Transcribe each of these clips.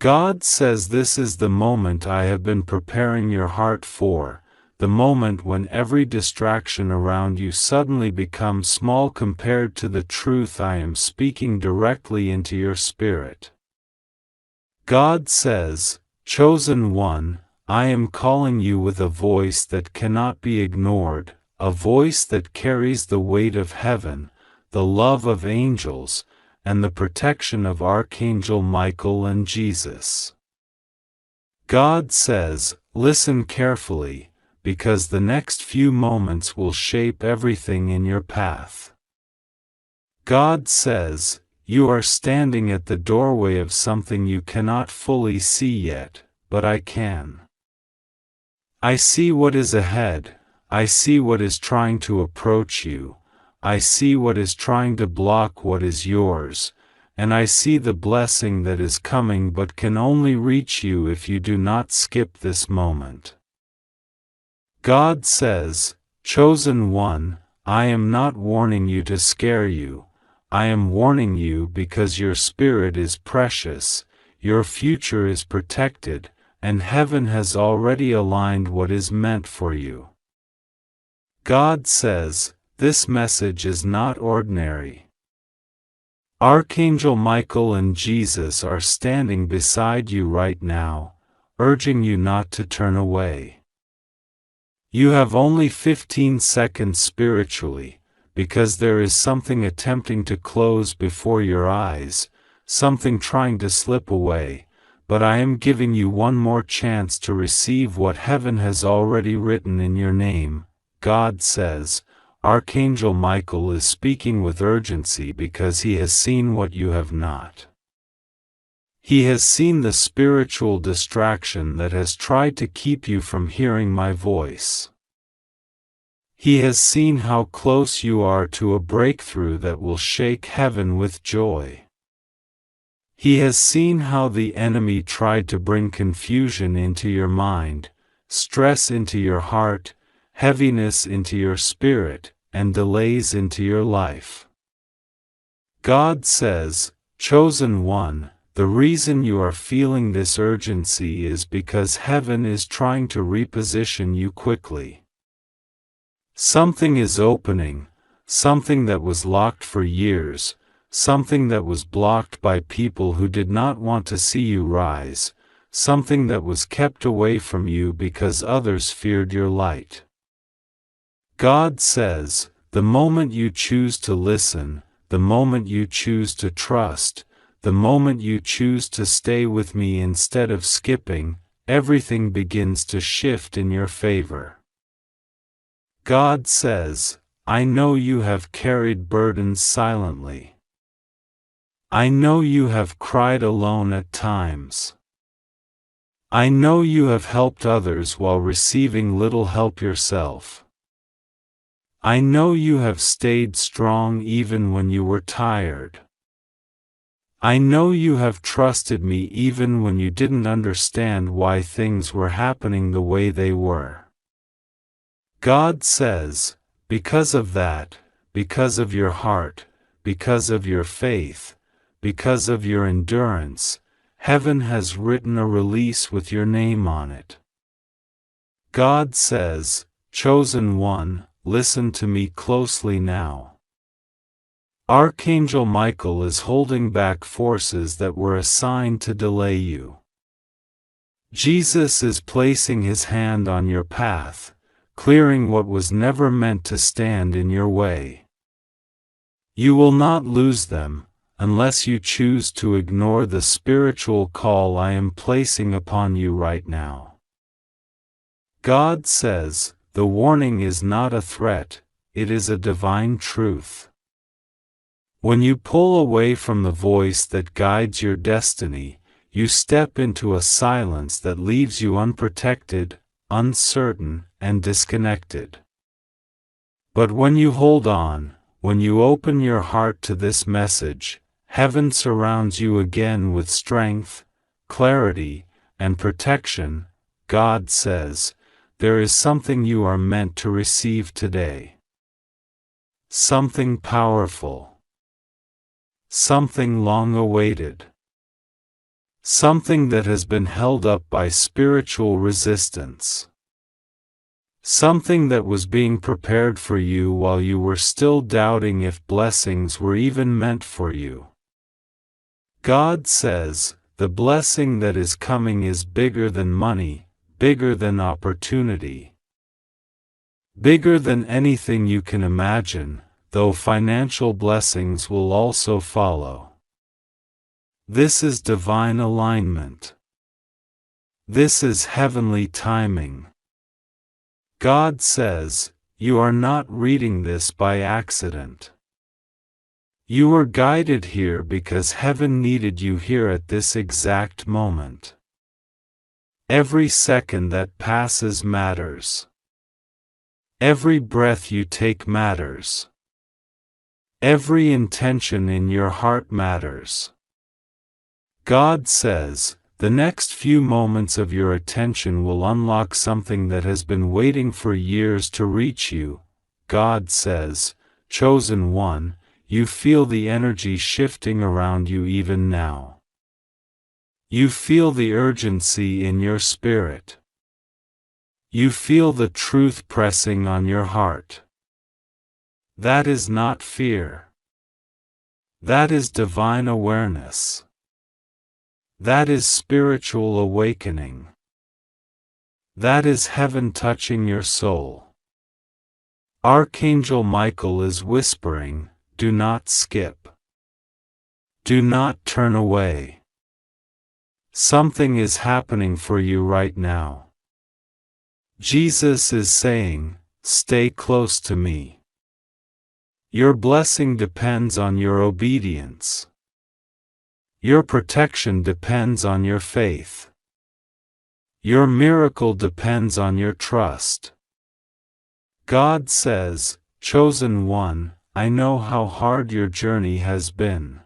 God says this is the moment I have been preparing your heart for, the moment when every distraction around you suddenly becomes small compared to the truth I am speaking directly into your spirit. God says, "Chosen one, I am calling you with a voice that cannot be ignored, a voice that carries the weight of heaven, the love of angels, and the protection of Archangel Michael and Jesus." God says, "Listen carefully, because the next few moments will shape everything in your path." God says, "You are standing at the doorway of something you cannot fully see yet, but I can. I see what is ahead, I see what is trying to approach you, I see what is trying to block what is yours, and I see the blessing that is coming but can only reach you if you do not skip this moment." God says, "Chosen one, I am not warning you to scare you, I am warning you because your spirit is precious, your future is protected, and heaven has already aligned what is meant for you." God says, "This message is not ordinary." Archangel Michael and Jesus are standing beside you right now, urging you not to turn away. You have only 15 seconds spiritually, because there is something attempting to close before your eyes, something trying to slip away, but I am giving you one more chance to receive what heaven has already written in your name. God says, Archangel Michael is speaking with urgency because he has seen what you have not. He has seen the spiritual distraction that has tried to keep you from hearing my voice. He has seen how close you are to a breakthrough that will shake heaven with joy. He has seen how the enemy tried to bring confusion into your mind, stress into your heart, heaviness into your spirit, and delays into your life. God says, "Chosen one, the reason you are feeling this urgency is because heaven is trying to reposition you quickly. Something is opening, something that was locked for years, something that was blocked by people who did not want to see you rise, something that was kept away from you because others feared your light." God says, "The moment you choose to listen, the moment you choose to trust, the moment you choose to stay with me instead of skipping, everything begins to shift in your favor." God says, "I know you have carried burdens silently. I know you have cried alone at times. I know you have helped others while receiving little help yourself. I know you have stayed strong even when you were tired. I know you have trusted me even when you didn't understand why things were happening the way they were." God says, "Because of that, because of your heart, because of your faith, because of your endurance, heaven has written a release with your name on it." God says, "Chosen one, listen to me closely now. Archangel Michael is holding back forces that were assigned to delay you. Jesus is placing his hand on your path, clearing what was never meant to stand in your way. You will not lose them, unless you choose to ignore the spiritual call I am placing upon you right now." God says, "The warning is not a threat, it is a divine truth. When you pull away from the voice that guides your destiny, you step into a silence that leaves you unprotected, uncertain, and disconnected. But when you hold on, when you open your heart to this message, heaven surrounds you again with strength, clarity, and protection." God says, "There is something you are meant to receive today. Something powerful. Something long awaited. Something that has been held up by spiritual resistance. Something that was being prepared for you while you were still doubting if blessings were even meant for you. God says, the blessing that is coming is bigger than money, bigger than opportunity. Bigger than anything you can imagine, though financial blessings will also follow. This is divine alignment. This is heavenly timing. God says, you are not reading this by accident. You were guided here because heaven needed you here at this exact moment. Every second that passes matters. Every breath you take matters. Every intention in your heart matters. God says, the next few moments of your attention will unlock something that has been waiting for years to reach you. God says, chosen one, you feel the energy shifting around you even now. You feel the urgency in your spirit. You feel the truth pressing on your heart. That is not fear. That is divine awareness. That is spiritual awakening. That is heaven touching your soul. Archangel Michael is whispering, do not skip. Do not turn away. Something is happening for you right now. Jesus is saying, stay close to me. Your blessing depends on your obedience. Your protection depends on your faith. Your miracle depends on your trust. God says, chosen one, I know how hard your journey has been.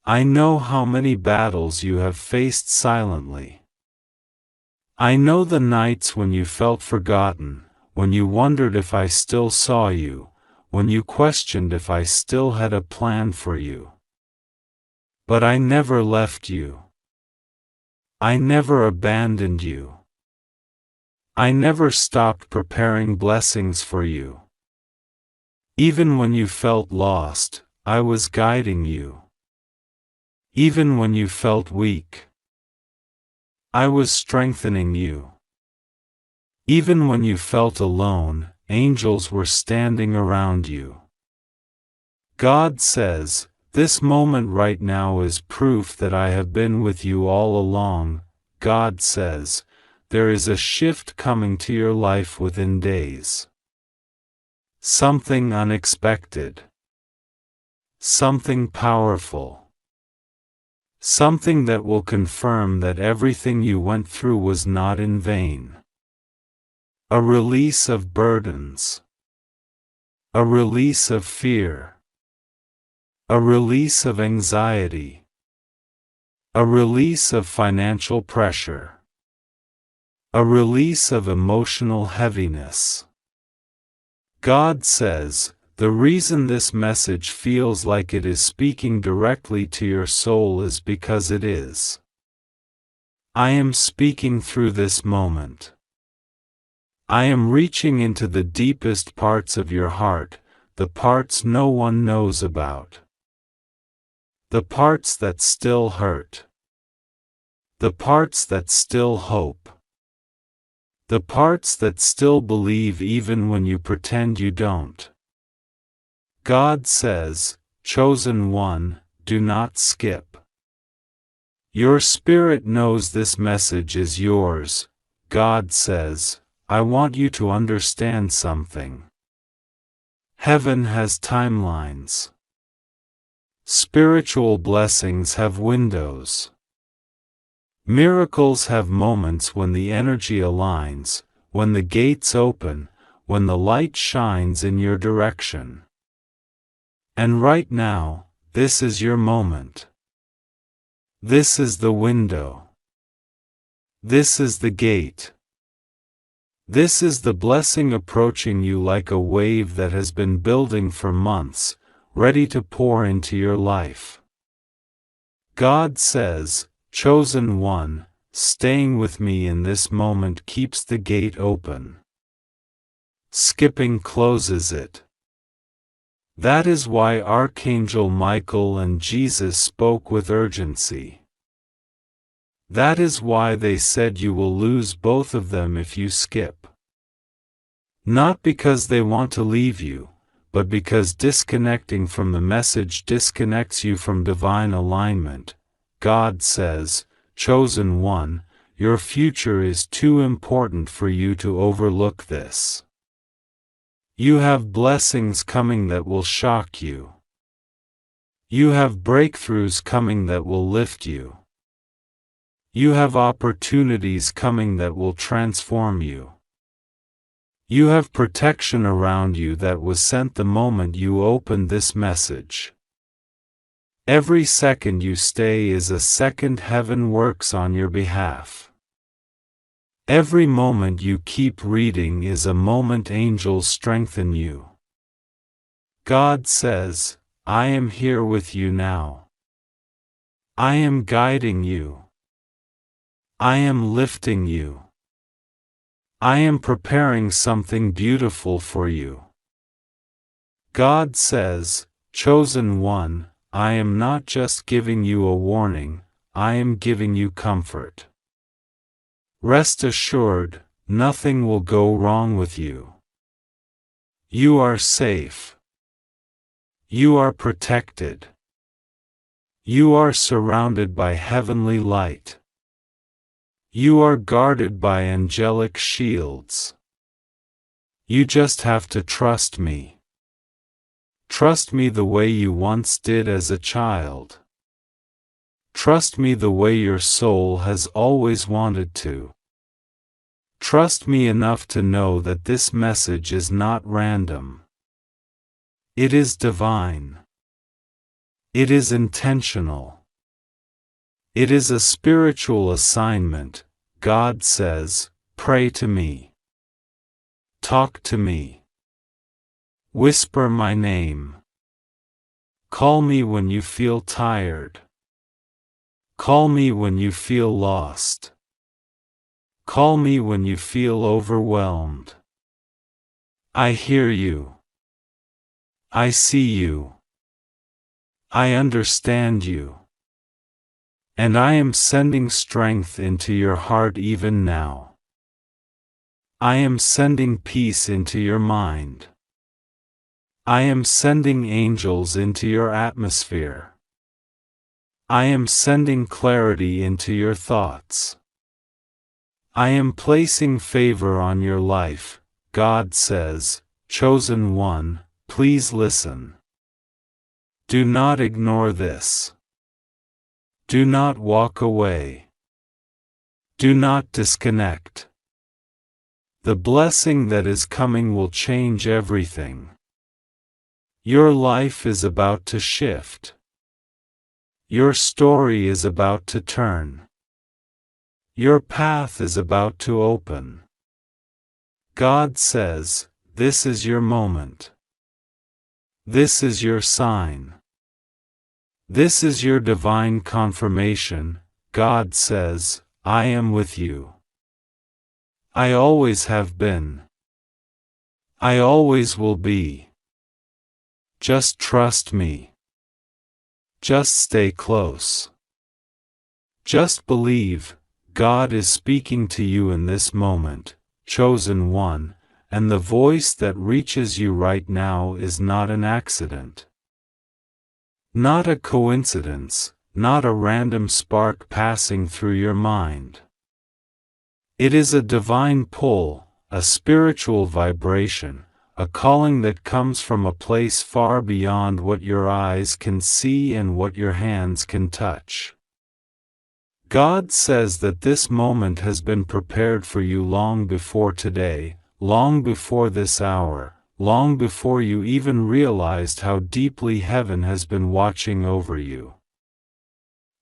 I know how many battles you have faced silently. I know the nights when you felt forgotten, when you wondered if I still saw you, when you questioned if I still had a plan for you. But I never left you. I never abandoned you. I never stopped preparing blessings for you. Even when you felt lost, I was guiding you. Even when you felt weak, I was strengthening you. Even when you felt alone, angels were standing around you. God says, this moment right now is proof that I have been with you all along. God says, there is a shift coming to your life within days. Something unexpected. Something powerful. Something that will confirm that everything you went through was not in vain. A release of burdens. A release of fear. A release of anxiety. A release of financial pressure. A release of emotional heaviness. God says, the reason this message feels like it is speaking directly to your soul is because it is. I am speaking through this moment. I am reaching into the deepest parts of your heart, the parts no one knows about. The parts that still hurt. The parts that still hope. The parts that still believe even when you pretend you don't. God says, chosen one, do not skip. Your spirit knows this message is yours. God says, I want you to understand something. Heaven has timelines. Spiritual blessings have windows. Miracles have moments when the energy aligns, when the gates open, when the light shines in your direction. And right now, this is your moment. This is the window. This is the gate. This is the blessing approaching you like a wave that has been building for months, ready to pour into your life. God says, Chosen one, staying with me in this moment keeps the gate open. Skipping closes it. That is why Archangel Michael and Jesus spoke with urgency. That is why they said you will lose both of them if you skip. Not because they want to leave you, but because disconnecting from the message disconnects you from divine alignment. God says, chosen one, your future is too important for you to overlook this. You have blessings coming that will shock you. You have breakthroughs coming that will lift you. You have opportunities coming that will transform you. You have protection around you that was sent the moment you opened this message. Every second you stay is a second heaven works on your behalf. Every moment you keep reading is a moment angels strengthen you. God says, I am here with you now. I am guiding you. I am lifting you. I am preparing something beautiful for you. God says, chosen one, I am not just giving you a warning, I am giving you comfort. Rest assured, nothing will go wrong with you. You are safe. You are protected. You are surrounded by heavenly light. You are guarded by angelic shields. You just have to trust me. Trust me the way you once did as a child. Trust me the way your soul has always wanted to. Trust me enough to know that this message is not random. It is divine. It is intentional. It is a spiritual assignment. God says, pray to me. Talk to me. Whisper my name. Call me when you feel tired. Call me when you feel lost. Call me when you feel overwhelmed. I hear you. I see you. I understand you. And I am sending strength into your heart even now. I am sending peace into your mind. I am sending angels into your atmosphere. I am sending clarity into your thoughts. I am placing favor on your life. God says, chosen one, please listen. Do not ignore this. Do not walk away. Do not disconnect. The blessing that is coming will change everything. Your life is about to shift. Your story is about to turn. Your path is about to open. God says, this is your moment. This is your sign. This is your divine confirmation. God says, I am with you. I always have been. I always will be. Just trust me. Just stay close. Just believe, God is speaking to you in this moment, chosen one, and the voice that reaches you right now is not an accident. Not a coincidence, not a random spark passing through your mind. It is a divine pull, a spiritual vibration, a calling that comes from a place far beyond what your eyes can see and what your hands can touch. God says that this moment has been prepared for you long before today, long before this hour, long before you even realized how deeply heaven has been watching over you.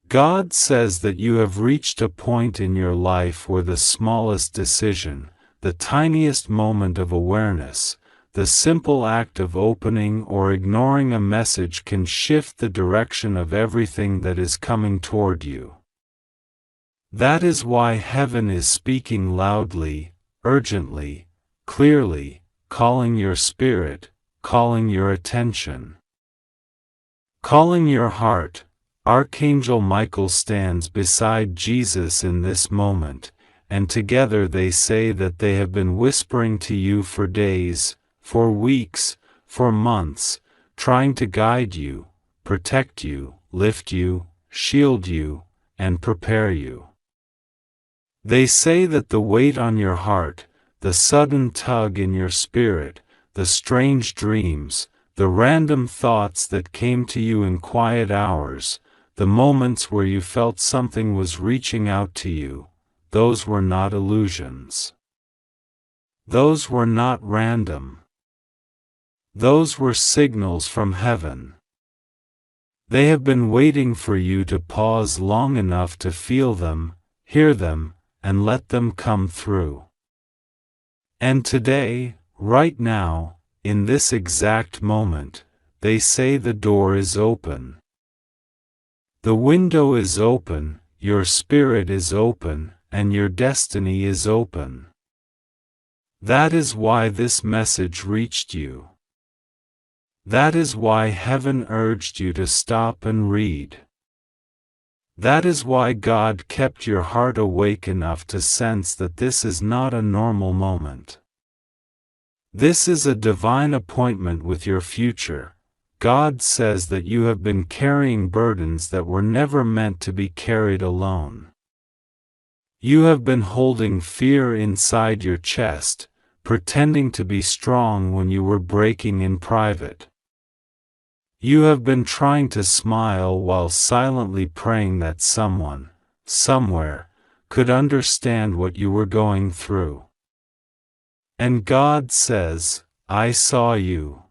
God says that you have reached a point in your life where the smallest decision, the tiniest moment of awareness, the simple act of opening or ignoring a message can shift the direction of everything that is coming toward you. That is why heaven is speaking loudly, urgently, clearly, calling your spirit, calling your attention, calling your heart. Archangel Michael stands beside Jesus in this moment, and together they say that they have been whispering to you for days, for weeks, for months, trying to guide you, protect you, lift you, shield you, and prepare you. They say that the weight on your heart, the sudden tug in your spirit, the strange dreams, the random thoughts that came to you in quiet hours, the moments where you felt something was reaching out to you, those were not illusions. Those were not random. Those were signals from heaven. They have been waiting for you to pause long enough to feel them, hear them, and let them come through. And today, right now, in this exact moment, they say the door is open. The window is open, your spirit is open, and your destiny is open. That is why this message reached you. That is why heaven urged you to stop and read. That is why God kept your heart awake enough to sense that this is not a normal moment. This is a divine appointment with your future. God says that you have been carrying burdens that were never meant to be carried alone. You have been holding fear inside your chest, pretending to be strong when you were breaking in private. You have been trying to smile while silently praying that someone, somewhere, could understand what you were going through. And God says, I saw you.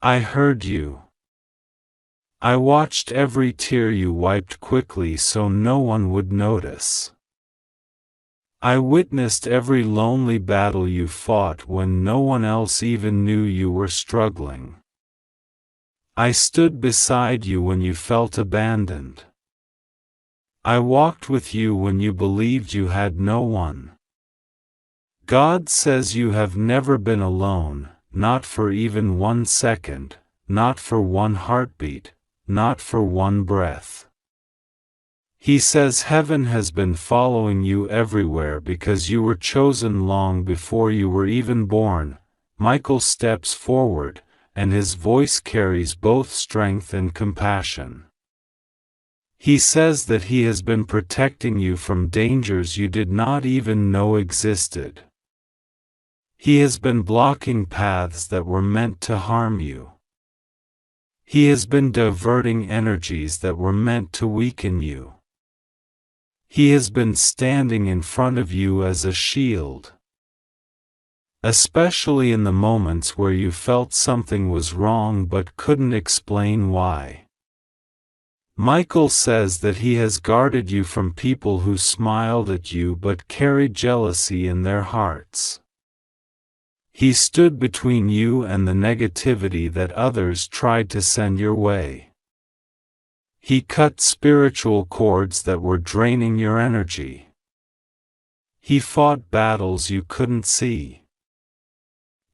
I heard you. I watched every tear you wiped quickly so no one would notice. I witnessed every lonely battle you fought when no one else even knew you were struggling. I stood beside you when you felt abandoned. I walked with you when you believed you had no one. God says you have never been alone, not for even 1 second, not for 1 heartbeat, not for 1 breath. He says heaven has been following you everywhere because you were chosen long before you were even born. Michael steps forward, and his voice carries both strength and compassion. He says that he has been protecting you from dangers you did not even know existed. He has been blocking paths that were meant to harm you. He has been diverting energies that were meant to weaken you. He has been standing in front of you as a shield. Especially in the moments where you felt something was wrong but couldn't explain why. Michael says that he has guarded you from people who smiled at you but carried jealousy in their hearts. He stood between you and the negativity that others tried to send your way. He cut spiritual cords that were draining your energy. He fought battles you couldn't see.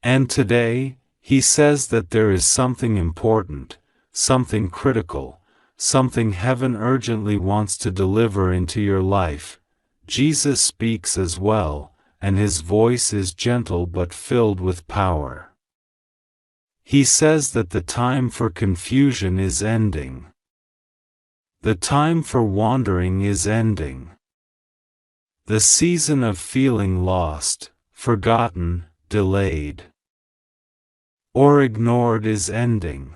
And today, he says that there is something important, something critical, something heaven urgently wants to deliver into your life. Jesus speaks as well, and his voice is gentle but filled with power. He says that the time for confusion is ending. The time for wandering is ending. The season of feeling lost, forgotten, delayed, or ignored is ending.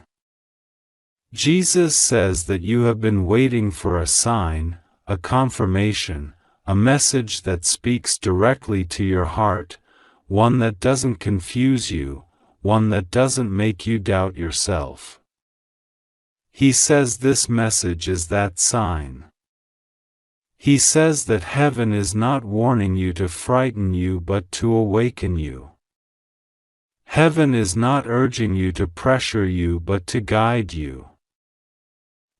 Jesus says that you have been waiting for a sign, a confirmation, a message that speaks directly to your heart, one that doesn't confuse you, one that doesn't make you doubt yourself. He says this message is that sign. He says that heaven is not warning you to frighten you but to awaken you. Heaven is not urging you to pressure you but to guide you.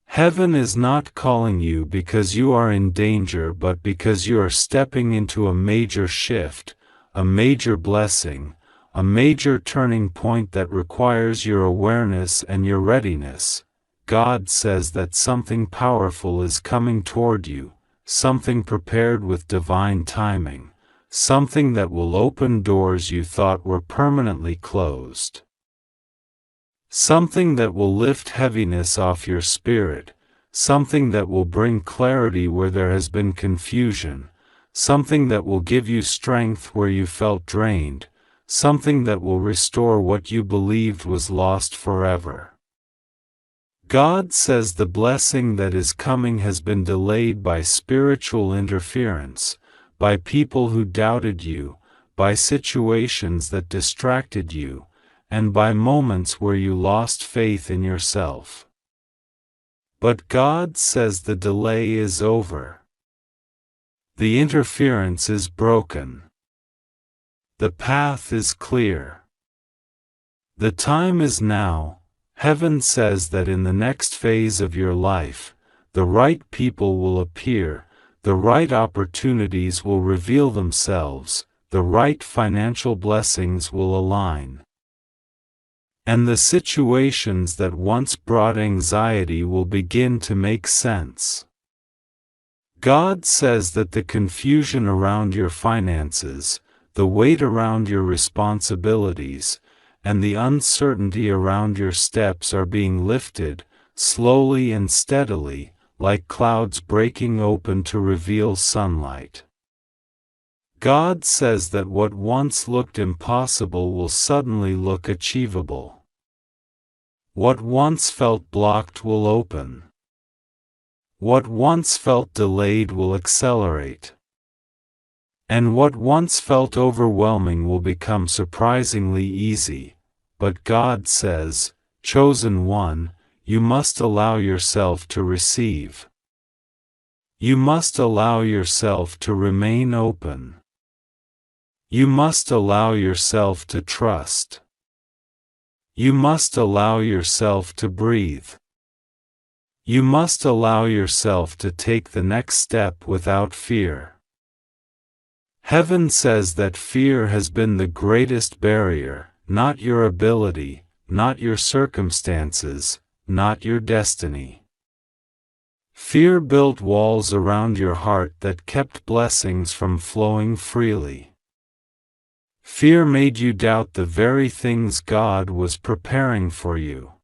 Heaven is not calling you because you are in danger, but because you are stepping into a major shift, a major blessing, a major turning point that requires your awareness and your readiness. God says that something powerful is coming toward you, something prepared with divine timing, something that will open doors you thought were permanently closed. Something that will lift heaviness off your spirit, something that will bring clarity where there has been confusion, something that will give you strength where you felt drained, something that will restore what you believed was lost forever. God says the blessing that is coming has been delayed by spiritual interference, by people who doubted you, by situations that distracted you, and by moments where you lost faith in yourself. But God says the delay is over. The interference is broken. The path is clear. The time is now. Heaven says that in the next phase of your life, the right people will appear, the right opportunities will reveal themselves, the right financial blessings will align. And the situations that once brought anxiety will begin to make sense. God says that the confusion around your finances, the weight around your responsibilities, and the uncertainty around your steps are being lifted, slowly and steadily, like clouds breaking open to reveal sunlight. God says that what once looked impossible will suddenly look achievable. What once felt blocked will open. What once felt delayed will accelerate. And what once felt overwhelming will become surprisingly easy. But God says, chosen one, you must allow yourself to receive. You must allow yourself to remain open. You must allow yourself to trust. You must allow yourself to breathe. You must allow yourself to take the next step without fear. Heaven says that fear has been the greatest barrier, not your ability, not your circumstances, not your destiny. Fear built walls around your heart that kept blessings from flowing freely. Fear made you doubt the very things God was preparing for you.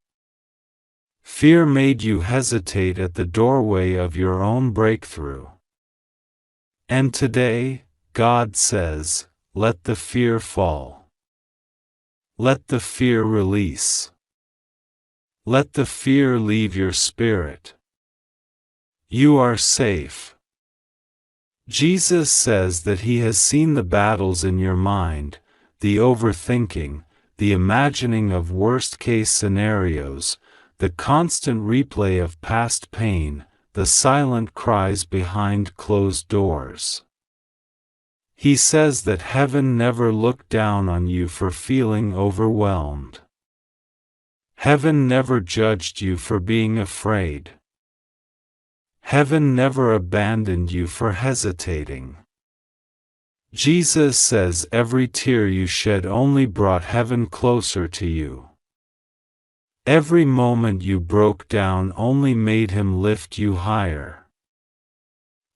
Fear made you hesitate at the doorway of your own breakthrough. And today, God says, let the fear fall. Let the fear release. Let the fear leave your spirit. You are safe. Jesus says that He has seen the battles in your mind, the overthinking, the imagining of worst-case scenarios, the constant replay of past pain, the silent cries behind closed doors. He says that heaven never looked down on you for feeling overwhelmed. Heaven never judged you for being afraid. Heaven never abandoned you for hesitating. Jesus says every tear you shed only brought heaven closer to you. Every moment you broke down only made Him lift you higher.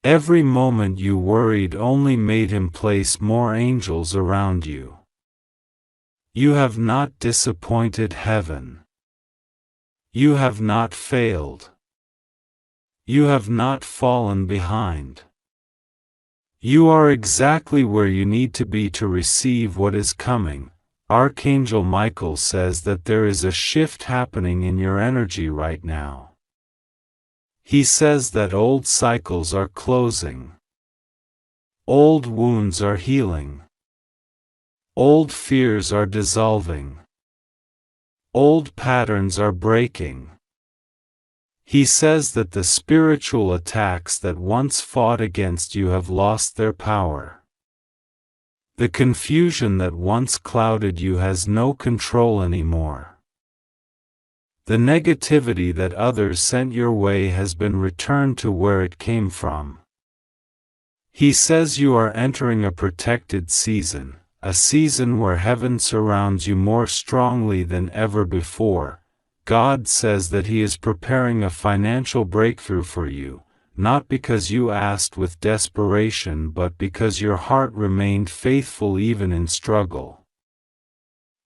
Every moment you worried only made Him place more angels around you. You have not disappointed heaven. You have not failed. You have not fallen behind. You are exactly where you need to be to receive what is coming. Archangel Michael says that there is a shift happening in your energy right now. He says that old cycles are closing. Old wounds are healing. Old fears are dissolving. Old patterns are breaking. He says that the spiritual attacks that once fought against you have lost their power. The confusion that once clouded you has no control anymore. The negativity that others sent your way has been returned to where it came from. He says you are entering a protected season, a season where heaven surrounds you more strongly than ever before. God says that He is preparing a financial breakthrough for you, not because you asked with desperation but because your heart remained faithful even in struggle.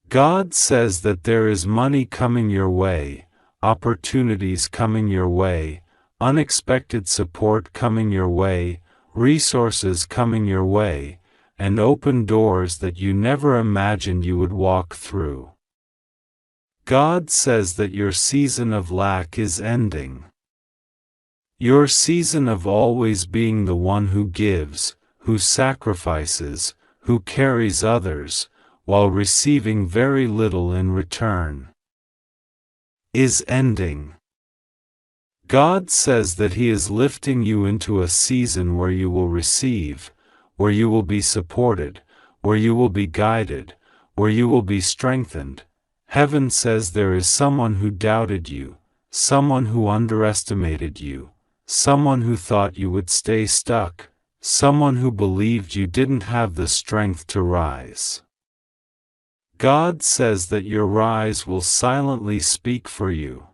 God says that there is money coming your way, opportunities coming your way, unexpected support coming your way, resources coming your way, and open doors that you never imagined you would walk through. God says that your season of lack is ending. Your season of always being the one who gives, who sacrifices, who carries others, while receiving very little in return, is ending. God says that He is lifting you into a season where you will receive, where you will be supported, where you will be guided, where you will be strengthened. Heaven says there is someone who doubted you, someone who underestimated you, someone who thought you would stay stuck, someone who believed you didn't have the strength to rise. God says that your rise will silently speak for you.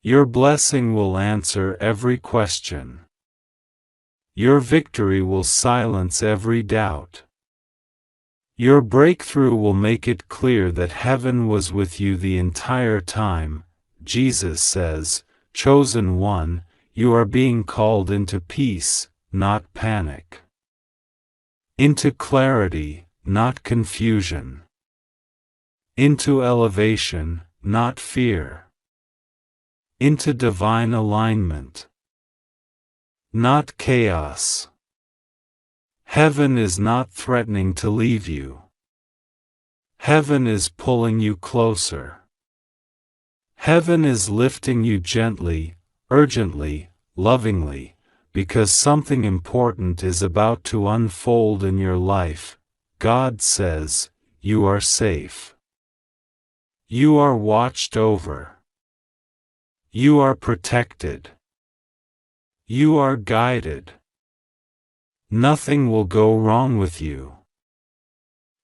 Your blessing will answer every question. Your victory will silence every doubt. Your breakthrough will make it clear that heaven was with you the entire time. Jesus says, "Chosen one, you are being called into peace, not panic. Into clarity, not confusion. Into elevation, not fear. Into divine alignment, not chaos." Heaven is not threatening to leave you. Heaven is pulling you closer. Heaven is lifting you gently, urgently, lovingly, because something important is about to unfold in your life. God says, you are safe. You are watched over. You are protected. You are guided. Nothing will go wrong with you.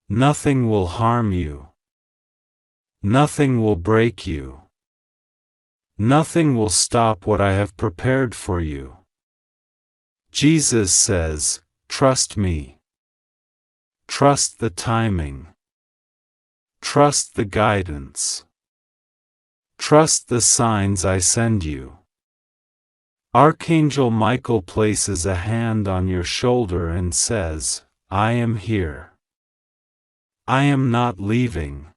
Nothing will harm you. Nothing will break you. Nothing will stop what I have prepared for you. Jesus says, trust me. Trust the timing. Trust the guidance. Trust the signs I send you. Archangel Michael places a hand on your shoulder and says, I am here. I am not leaving.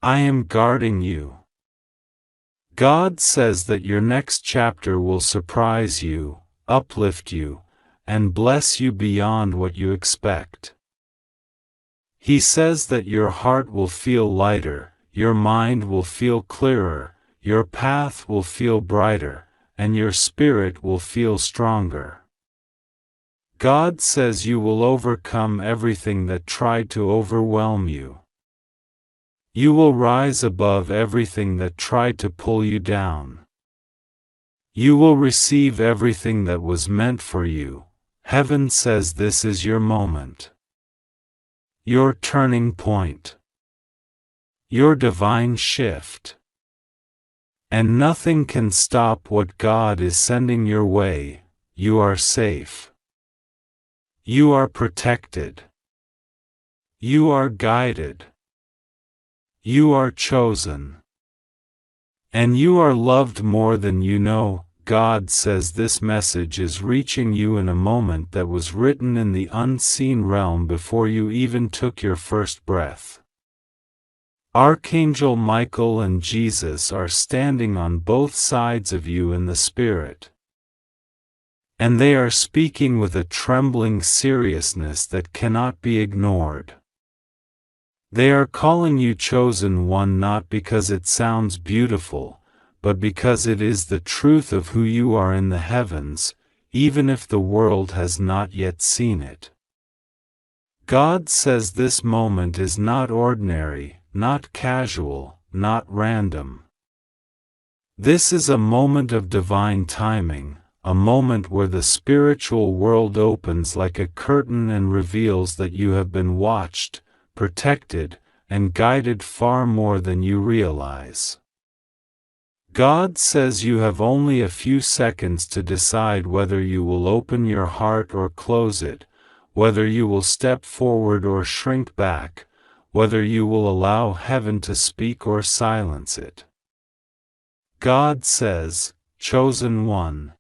I am guarding you. God says that your next chapter will surprise you, uplift you, and bless you beyond what you expect. He says that your heart will feel lighter, your mind will feel clearer, your path will feel brighter, and your spirit will feel stronger. God says you will overcome everything that tried to overwhelm you. You will rise above everything that tried to pull you down. You will receive everything that was meant for you. Heaven says this is your moment. Your turning point. Your divine shift. And nothing can stop what God is sending your way. You are safe. You are protected. You are guided. You are chosen. And you are loved more than you know. God says this message is reaching you in a moment that was written in the unseen realm before you even took your first breath. Archangel Michael and Jesus are standing on both sides of you in the Spirit. And they are speaking with a trembling seriousness that cannot be ignored. They are calling you chosen one not because it sounds beautiful, but because it is the truth of who you are in the heavens, even if the world has not yet seen it. God says this moment is not ordinary, not casual, not random. This is a moment of divine timing, a moment where the spiritual world opens like a curtain and reveals that you have been watched, protected, and guided far more than you realize. God says you have only a few seconds to decide whether you will open your heart or close it, whether you will step forward or shrink back, whether you will allow heaven to speak or silence it. God says, "Chosen one,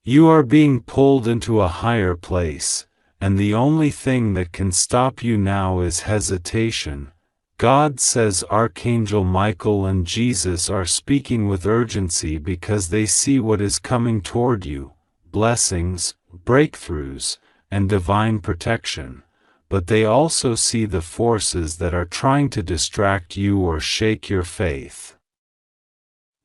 you are being pulled into a higher place, and the only thing that can stop you now is hesitation." God says Archangel Michael and Jesus are speaking with urgency because they see what is coming toward you, blessings, breakthroughs, and divine protection, but they also see the forces that are trying to distract you or shake your faith.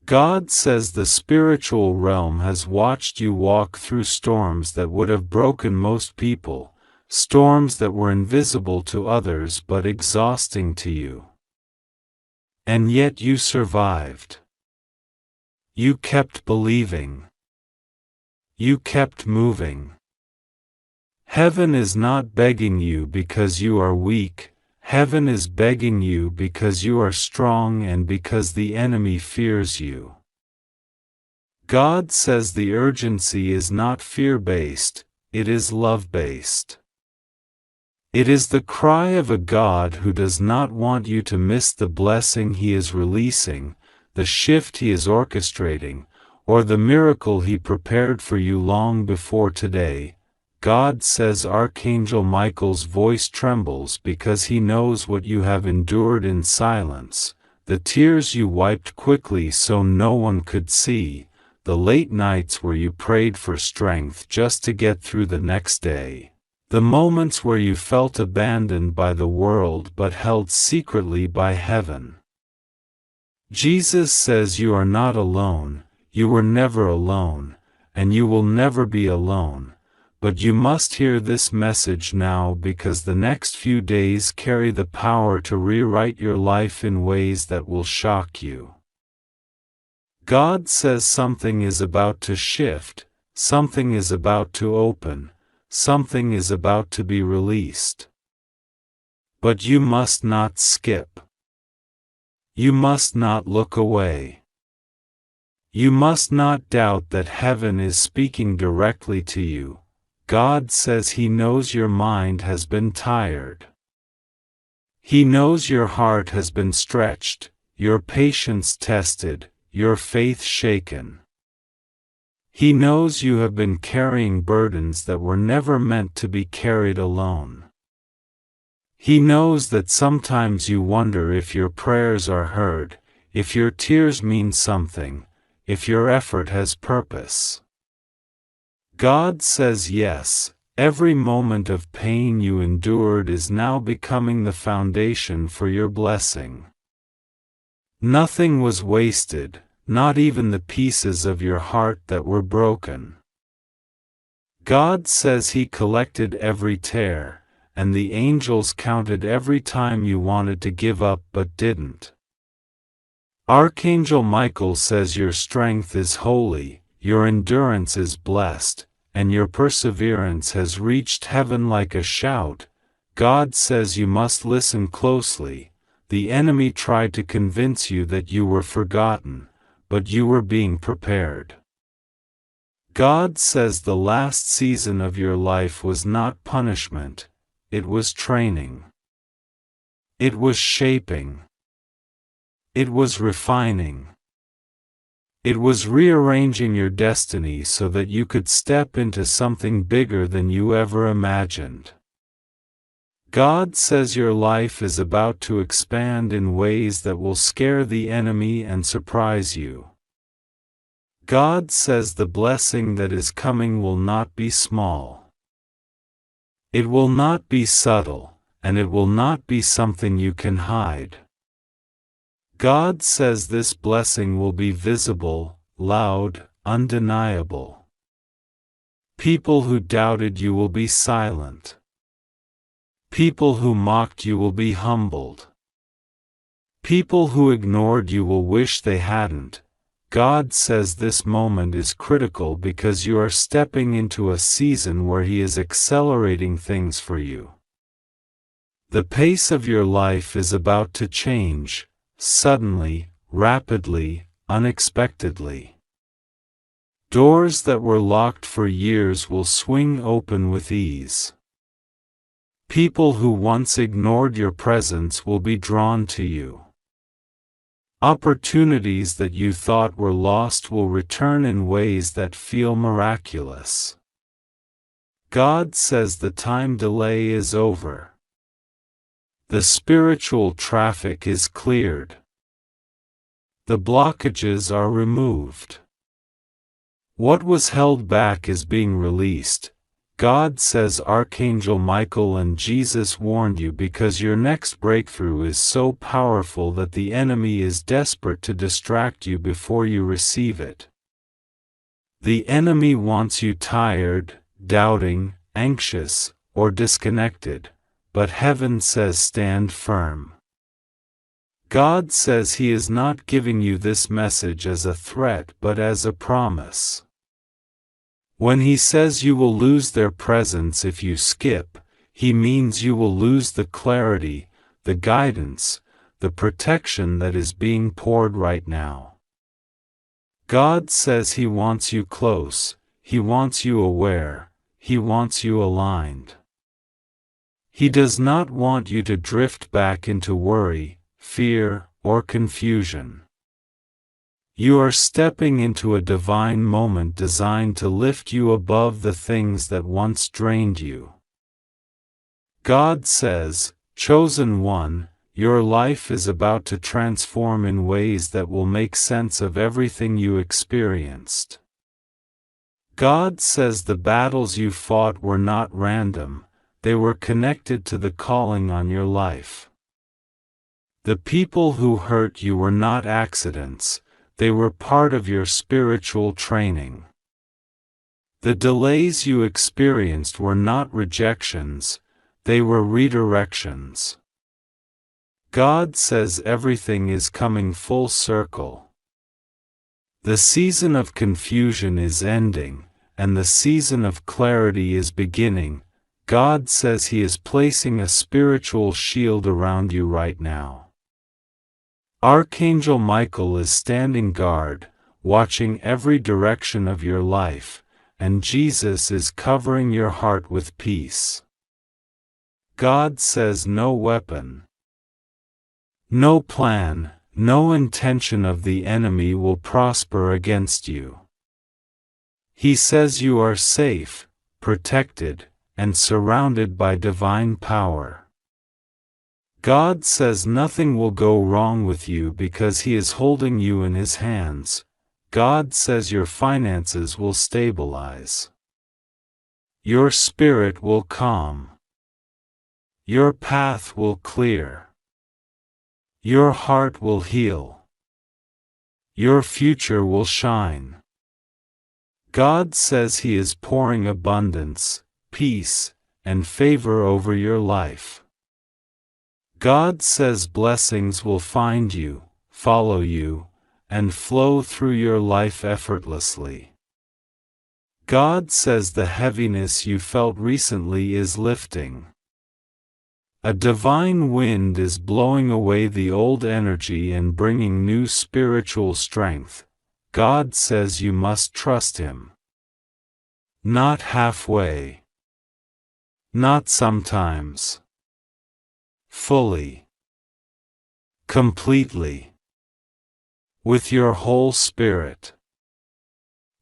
God says the spiritual realm has watched you walk through storms that would have broken most people, storms that were invisible to others but exhausting to you. And yet you survived. You kept believing. You kept moving. Heaven is not begging you because you are weak. Heaven is begging you because you are strong and because the enemy fears you. God says the urgency is not fear-based, it is love-based. It is the cry of a God who does not want you to miss the blessing He is releasing, the shift He is orchestrating, or the miracle He prepared for you long before today. God says Archangel Michael's voice trembles because he knows what you have endured in silence, the tears you wiped quickly so no one could see, the late nights where you prayed for strength just to get through the next day. The moments where you felt abandoned by the world but held secretly by heaven. Jesus says you are not alone, you were never alone, and you will never be alone, but you must hear this message now because the next few days carry the power to rewrite your life in ways that will shock you. God says something is about to shift, something is about to open, something is about to be released. But you must not skip. You must not look away. You must not doubt that heaven is speaking directly to you. God says He knows your mind has been tired. He knows your heart has been stretched, your patience tested, your faith shaken. He knows you have been carrying burdens that were never meant to be carried alone. He knows that sometimes you wonder if your prayers are heard, if your tears mean something, if your effort has purpose. God says yes, every moment of pain you endured is now becoming the foundation for your blessing. Nothing was wasted, not even the pieces of your heart that were broken. God says He collected every tear, and the angels counted every time you wanted to give up but didn't. Archangel Michael says your strength is holy, your endurance is blessed, and your perseverance has reached heaven like a shout. God says you must listen closely. The enemy tried to convince you that you were forgotten, but you were being prepared. God says the last season of your life was not punishment, it was training. It was shaping. It was refining. It was rearranging your destiny so that you could step into something bigger than you ever imagined. God says your life is about to expand in ways that will scare the enemy and surprise you. God says the blessing that is coming will not be small. It will not be subtle, and it will not be something you can hide. God says this blessing will be visible, loud, undeniable. People who doubted you will be silent. People who mocked you will be humbled. People who ignored you will wish they hadn't. God says this moment is critical because you are stepping into a season where He is accelerating things for you. The pace of your life is about to change, suddenly, rapidly, unexpectedly. Doors that were locked for years will swing open with ease. People who once ignored your presence will be drawn to you. Opportunities that you thought were lost will return in ways that feel miraculous. God says the time delay is over. The spiritual traffic is cleared. The blockages are removed. What was held back is being released. God says Archangel Michael and Jesus warned you because your next breakthrough is so powerful that the enemy is desperate to distract you before you receive it. The enemy wants you tired, doubting, anxious, or disconnected, but heaven says stand firm. God says He is not giving you this message as a threat but as a promise. When He says you will lose their presence if you skip, He means you will lose the clarity, the guidance, the protection that is being poured right now. God says He wants you close, He wants you aware, He wants you aligned. He does not want you to drift back into worry, fear, or confusion. You are stepping into a divine moment designed to lift you above the things that once drained you. God says, Chosen One, your life is about to transform in ways that will make sense of everything you experienced. God says the battles you fought were not random, they were connected to the calling on your life. The people who hurt you were not accidents. They were part of your spiritual training. The delays you experienced were not rejections, they were redirections. God says everything is coming full circle. The season of confusion is ending, and the season of clarity is beginning. God says He is placing a spiritual shield around you right now. Archangel Michael is standing guard, watching every direction of your life, and Jesus is covering your heart with peace. God says no weapon, no plan, no intention of the enemy will prosper against you. He says you are safe, protected, and surrounded by divine power. God says nothing will go wrong with you because He is holding you in His hands. God says your finances will stabilize. Your spirit will calm. Your path will clear. Your heart will heal. Your future will shine. God says He is pouring abundance, peace, and favor over your life. God says blessings will find you, follow you, and flow through your life effortlessly. God says the heaviness you felt recently is lifting. A divine wind is blowing away the old energy and bringing new spiritual strength. God says you must trust Him. Not halfway. Not sometimes. Fully. Completely. With your whole spirit.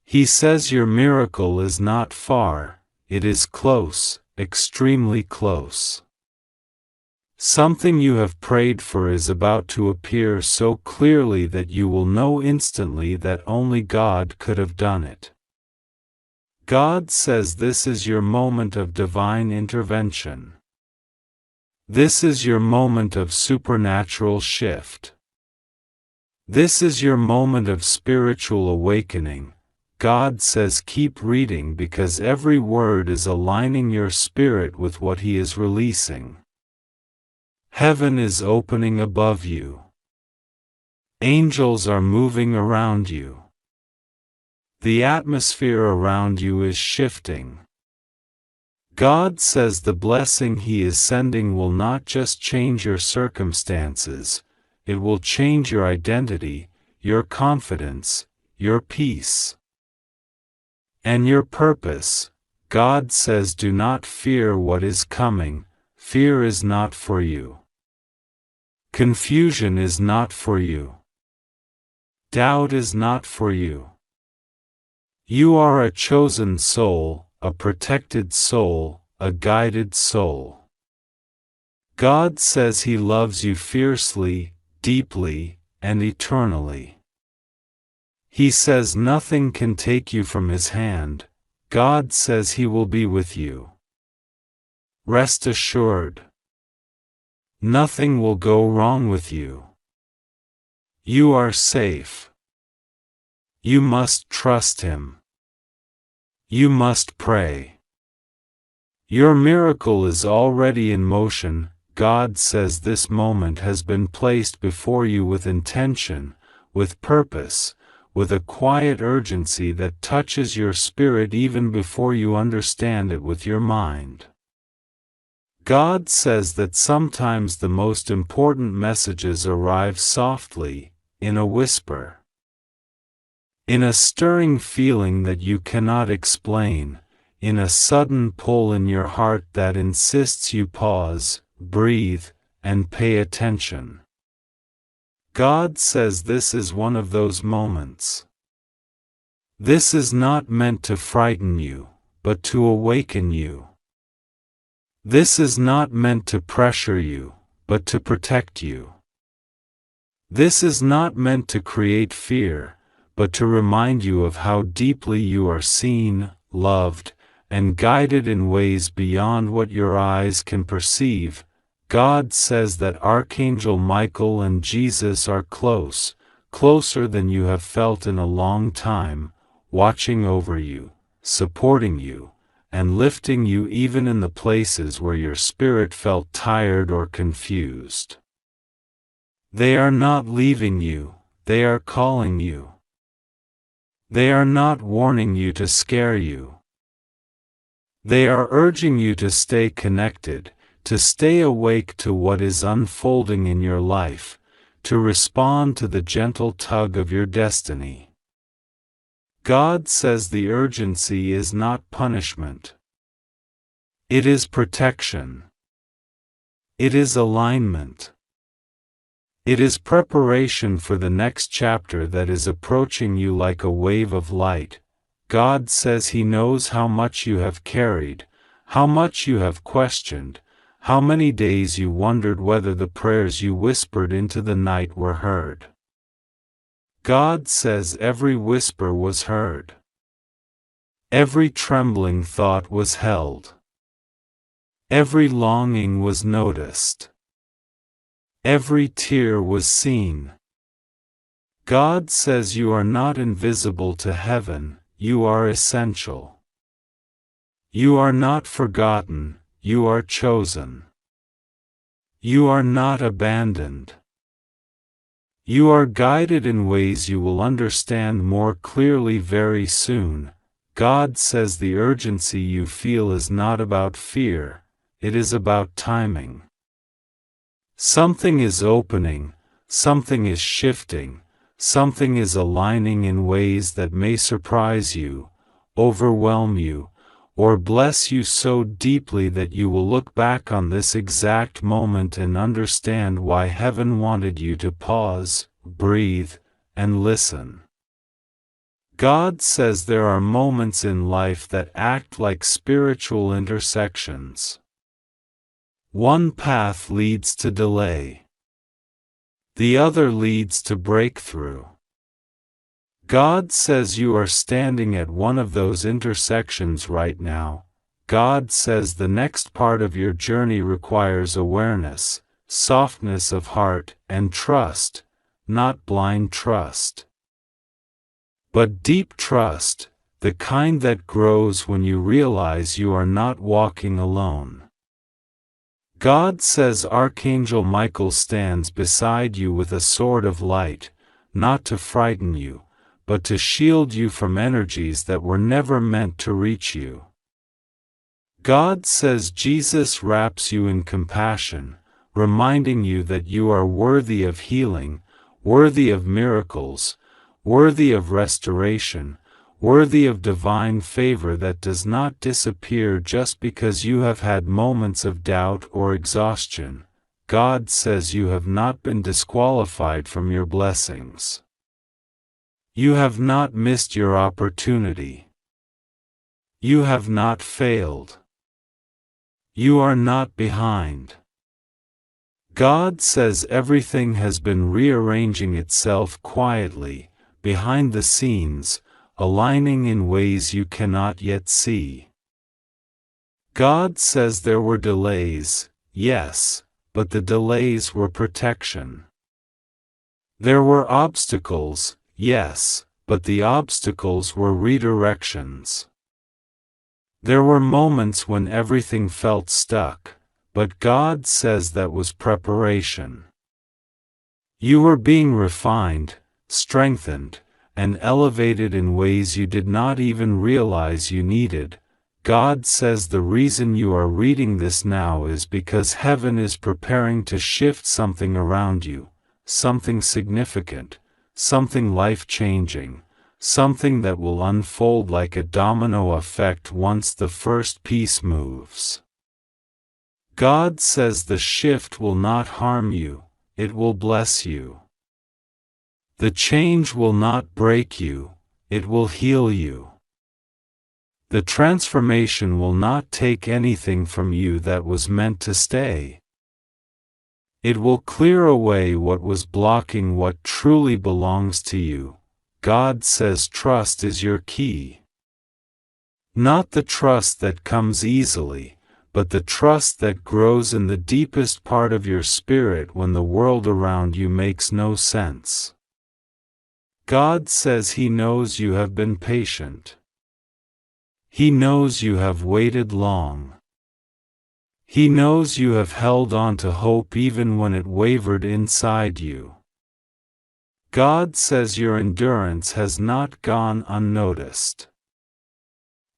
He says your miracle is not far, it is close, extremely close. Something you have prayed for is about to appear so clearly that you will know instantly that only God could have done it. God says this is your moment of divine intervention. This is your moment of supernatural shift. This is your moment of spiritual awakening. God says keep reading because every word is aligning your spirit with what He is releasing. Heaven is opening above you. Angels are moving around you. The atmosphere around you is shifting. God says the blessing He is sending will not just change your circumstances, it will change your identity, your confidence, your peace, and your purpose. God says, do not fear what is coming. Fear is not for you. Confusion is not for you. Doubt is not for you. You are a chosen soul, a protected soul, a guided soul. God says He loves you fiercely, deeply, and eternally. He says nothing can take you from His hand. God says He will be with you. Rest assured. Nothing will go wrong with you. You are safe. You must trust Him. You must pray. Your miracle is already in motion. God says this moment has been placed before you with intention, with purpose, with a quiet urgency that touches your spirit even before you understand it with your mind. God says that sometimes the most important messages arrive softly, in a whisper, in a stirring feeling that you cannot explain, in a sudden pull in your heart that insists you pause, breathe, and pay attention. God says this is one of those moments. This is not meant to frighten you, but to awaken you. This is not meant to pressure you, but to protect you. This is not meant to create fear, but to remind you of how deeply you are seen, loved, and guided in ways beyond what your eyes can perceive. God says that Archangel Michael and Jesus are close, closer than you have felt in a long time, watching over you, supporting you, and lifting you even in the places where your spirit felt tired or confused. They are not leaving you, they are calling you. They are not warning you to scare you. They are urging you to stay connected, to stay awake to what is unfolding in your life, to respond to the gentle tug of your destiny. God says the urgency is not punishment. It is protection. It is alignment. It is preparation for the next chapter that is approaching you like a wave of light. God says He knows how much you have carried, how much you have questioned, how many days you wondered whether the prayers you whispered into the night were heard. God says every whisper was heard. Every trembling thought was held. Every longing was noticed. Every tear was seen. God says you are not invisible to heaven, you are essential. You are not forgotten, you are chosen. You are not abandoned. You are guided in ways you will understand more clearly very soon. God says the urgency you feel is not about fear, it is about timing. Something is opening, something is shifting, something is aligning in ways that may surprise you, overwhelm you, or bless you so deeply that you will look back on this exact moment and understand why heaven wanted you to pause, breathe, and listen. God says there are moments in life that act like spiritual intersections. One path leads to delay. The other leads to breakthrough. God says you are standing at one of those intersections right now. God says the next part of your journey requires awareness, softness of heart, and trust, not blind trust, but deep trust, the kind that grows when you realize you are not walking alone. God says Archangel Michael stands beside you with a sword of light, not to frighten you, but to shield you from energies that were never meant to reach you. God says Jesus wraps you in compassion, reminding you that you are worthy of healing, worthy of miracles, worthy of restoration, worthy of divine favor that does not disappear just because you have had moments of doubt or exhaustion. God says you have not been disqualified from your blessings. You have not missed your opportunity. You have not failed. You are not behind. God says everything has been rearranging itself quietly, behind the scenes, aligning in ways you cannot yet see. God says there were delays, yes, but the delays were protection. There were obstacles, yes, but the obstacles were redirections. There were moments when everything felt stuck, but God says that was preparation. You were being refined, strengthened, and elevated in ways you did not even realize you needed. God says the reason you are reading this now is because heaven is preparing to shift something around you, something significant, something life-changing, something that will unfold like a domino effect once the first piece moves. God says the shift will not harm you, it will bless you. The change will not break you, it will heal you. The transformation will not take anything from you that was meant to stay. It will clear away what was blocking what truly belongs to you. God says trust is your key. Not the trust that comes easily, but the trust that grows in the deepest part of your spirit when the world around you makes no sense. God says He knows you have been patient. He knows you have waited long. He knows you have held on to hope even when it wavered inside you. God says your endurance has not gone unnoticed.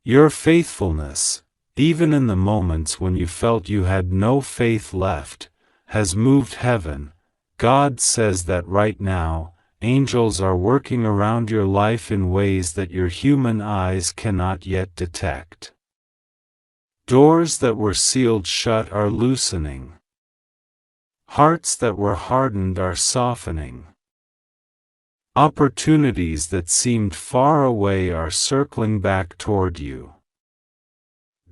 Your faithfulness, even in the moments when you felt you had no faith left, has moved heaven. God says that right now, angels are working around your life in ways that your human eyes cannot yet detect. Doors that were sealed shut are loosening. Hearts that were hardened are softening. Opportunities that seemed far away are circling back toward you.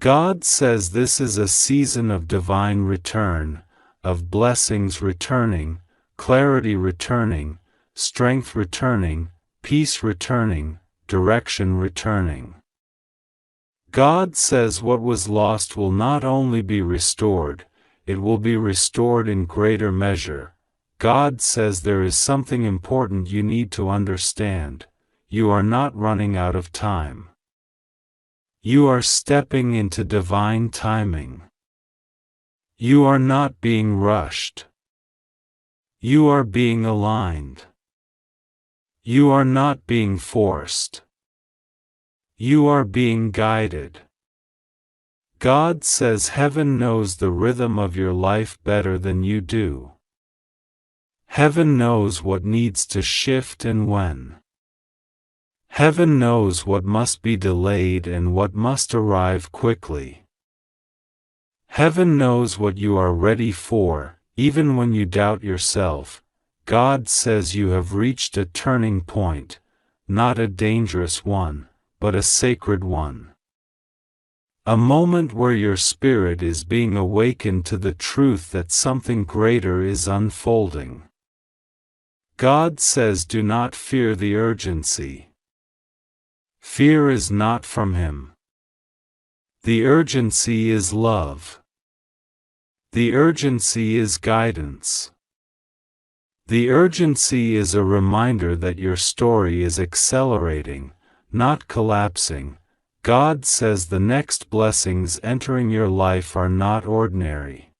God says this is a season of divine return, of blessings returning, clarity returning, strength returning, peace returning, direction returning. God says what was lost will not only be restored, it will be restored in greater measure. God says there is something important you need to understand. You are not running out of time. You are stepping into divine timing. You are not being rushed. You are being aligned. You are not being forced. You are being guided. God says heaven knows the rhythm of your life better than you do. Heaven knows what needs to shift and when. Heaven knows what must be delayed and what must arrive quickly. Heaven knows what you are ready for, even when you doubt yourself. God says you have reached a turning point, not a dangerous one, but a sacred one. A moment where your spirit is being awakened to the truth that something greater is unfolding. God says do not fear the urgency. Fear is not from Him. The urgency is love. The urgency is guidance. The urgency is a reminder that your story is accelerating, not collapsing. God says the next blessings entering your life are not ordinary.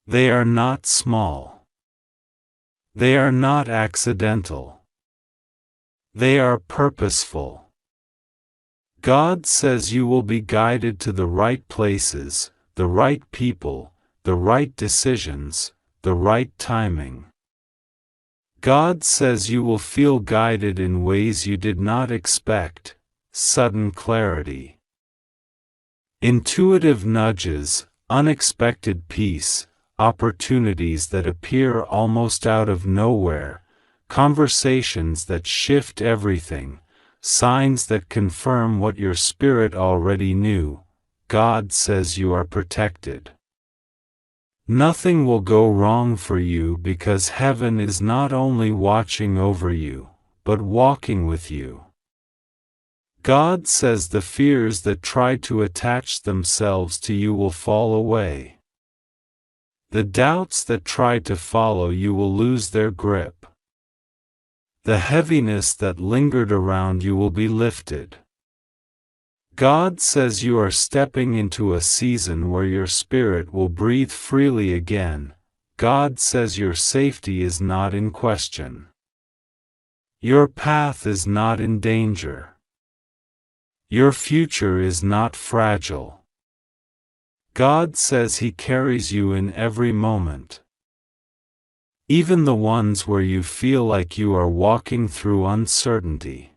They are not small. They are not accidental. They are purposeful. God says you will be guided to the right places, the right people, the right decisions, the right timing. God says you will feel guided in ways you did not expect, sudden clarity. Intuitive nudges, unexpected peace, opportunities that appear almost out of nowhere, conversations that shift everything, signs that confirm what your spirit already knew. God says you are protected. Nothing will go wrong for you because heaven is not only watching over you, but walking with you. God says the fears that try to attach themselves to you will fall away. The doubts that try to follow you will lose their grip. The heaviness that lingered around you will be lifted. God says you are stepping into a season where your spirit will breathe freely again. God says your safety is not in question. Your path is not in danger. Your future is not fragile. God says He carries you in every moment. Even the ones where you feel like you are walking through uncertainty.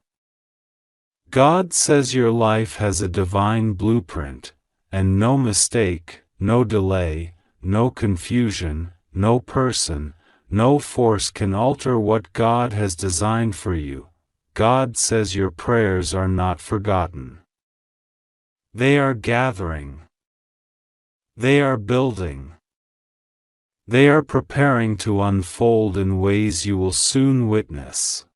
God says your life has a divine blueprint, and no mistake, no delay, no confusion, no person, no force can alter what God has designed for you. God says your prayers are not forgotten. They are gathering. They are building. They are preparing to unfold in ways you will soon witness.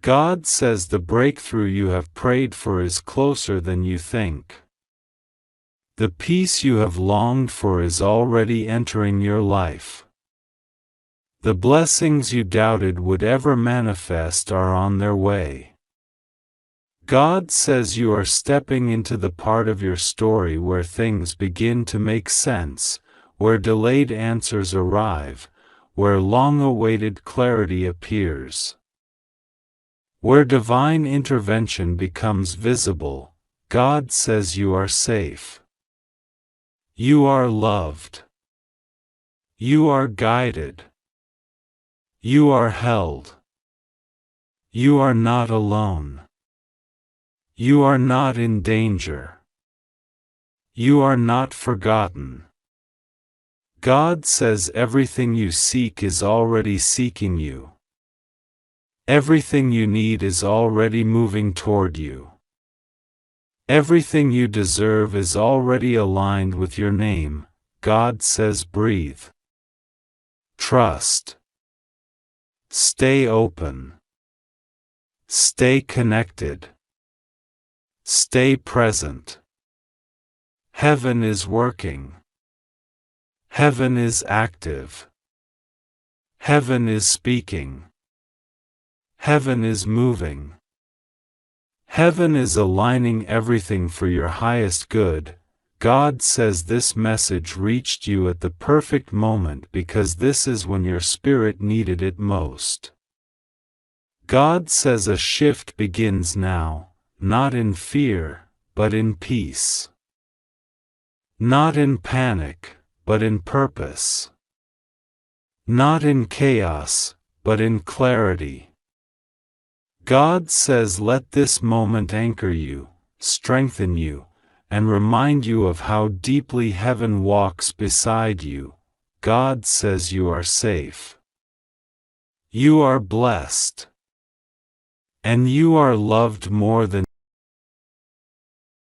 God says the breakthrough you have prayed for is closer than you think. The peace you have longed for is already entering your life. The blessings you doubted would ever manifest are on their way. God says you are stepping into the part of your story where things begin to make sense, where delayed answers arrive, where long-awaited clarity appears. Where divine intervention becomes visible, God says you are safe. You are loved. You are guided. You are held. You are not alone. You are not in danger. You are not forgotten. God says everything you seek is already seeking you. Everything you need is already moving toward you. Everything you deserve is already aligned with your name. God says breathe. Trust. Stay open. Stay connected. Stay present. Heaven is working. Heaven is active. Heaven is speaking. Heaven is moving. Heaven is aligning everything for your highest good. God says this message reached you at the perfect moment because this is when your spirit needed it most. God says a shift begins now, not in fear, but in peace. Not in panic, but in purpose. Not in chaos, but in clarity. God says let this moment anchor you, strengthen you, and remind you of how deeply heaven walks beside you. God says you are safe. You are blessed. And you are loved more than